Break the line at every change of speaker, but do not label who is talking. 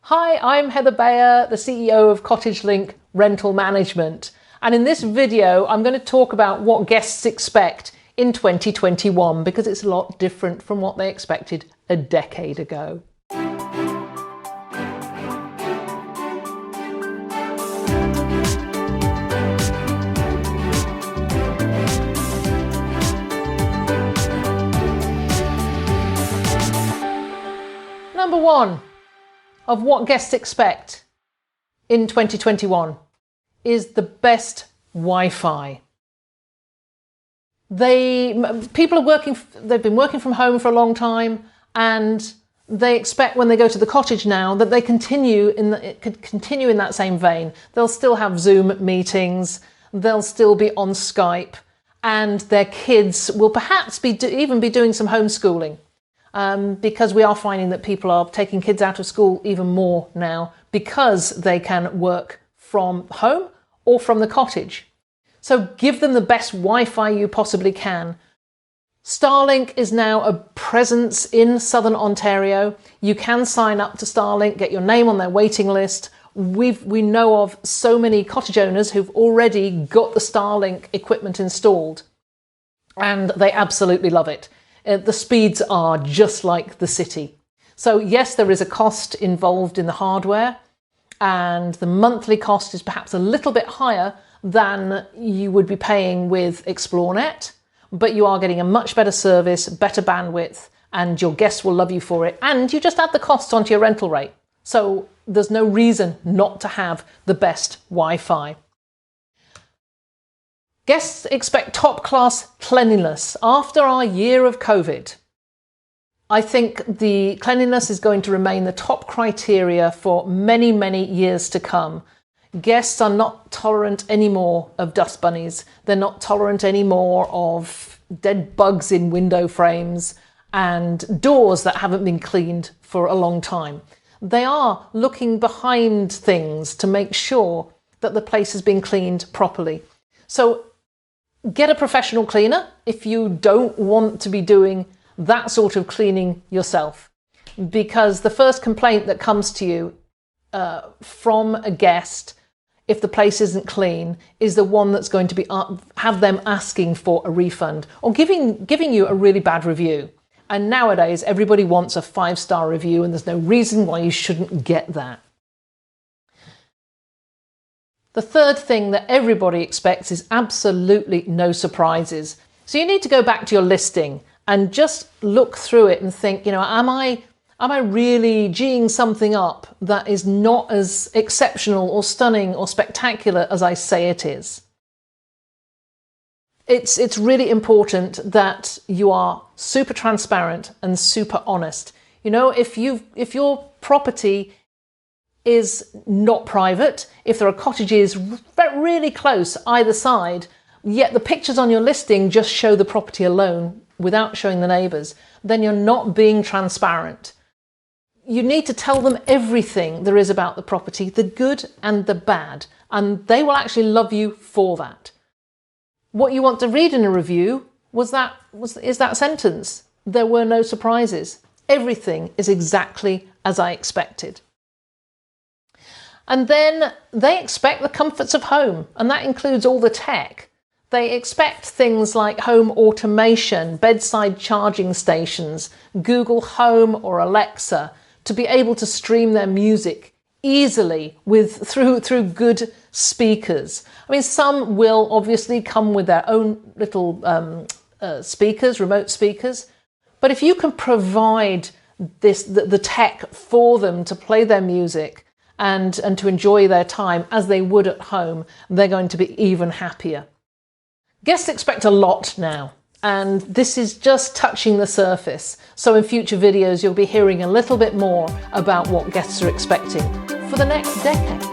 Hi, I'm Heather Bayer, the CEO of Cottage Link Rental Management. And in this video, I'm going to talk about what guests expect in 2021 because it's a lot different from what they expected a decade ago. Number one of what guests expect in 2021 is the best Wi-Fi. People are they've been working from home for a long time, and they expect when they go to the cottage now that it could continue in that same vein. They'll still have Zoom meetings, they'll still be on Skype, and their kids will perhaps even be doing some homeschooling. Because we are finding that people are taking kids out of school even more now because they can work from home or from the cottage. So give them the best Wi-Fi you possibly can. Starlink is now a presence in Southern Ontario. You can sign up to Starlink, get your name on their waiting list. We know of so many cottage owners who've already got the Starlink equipment installed, and they absolutely love it. The speeds are just like the city. So yes, there is a cost involved in the hardware, and the monthly cost is perhaps a little bit higher than you would be paying with ExploreNet, but you are getting a much better service, better bandwidth, and your guests will love you for it. And you just add the cost onto your rental rate. So there's no reason not to have the best Wi-Fi. Guests expect top-class cleanliness. After our year of COVID, I think the cleanliness is going to remain the top criteria for many, many years to come. Guests are not tolerant anymore of dust bunnies. They're not tolerant anymore of dead bugs in window frames and doors that haven't been cleaned for a long time. They are looking behind things to make sure that the place has been cleaned properly. So get a professional cleaner if you don't want to be doing that sort of cleaning yourself, because the first complaint that comes to you from a guest, if the place isn't clean, is the one that's going to be have them asking for a refund or giving you a really bad review. And nowadays everybody wants a 5-star review, and there's no reason why you shouldn't get that. The third thing that everybody expects is absolutely no surprises. So you need to go back to your listing and just look through it and think, am I really geeing something up that is not as exceptional or stunning or spectacular as I say it is? It's really important that you are super transparent and super honest. If your property is not private, if there are cottages really close either side, yet the pictures on your listing just show the property alone without showing the neighbours, then you're not being transparent. You need to tell them everything there is about the property, the good and the bad, and they will actually love you for that. What you want to read in a review is that sentence: there were no surprises. Everything is exactly as I expected. And then they expect the comforts of home, and that includes all the tech. They expect things like home automation, bedside charging stations, Google Home or Alexa, to be able to stream their music easily through good speakers. I mean, some will obviously come with their own little speakers, remote speakers, but if you can provide the tech for them to play their music and to enjoy their time as they would at home, they're going to be even happier. Guests expect a lot now, and this is just touching the surface. So in future videos, you'll be hearing a little bit more about what guests are expecting for the next decade.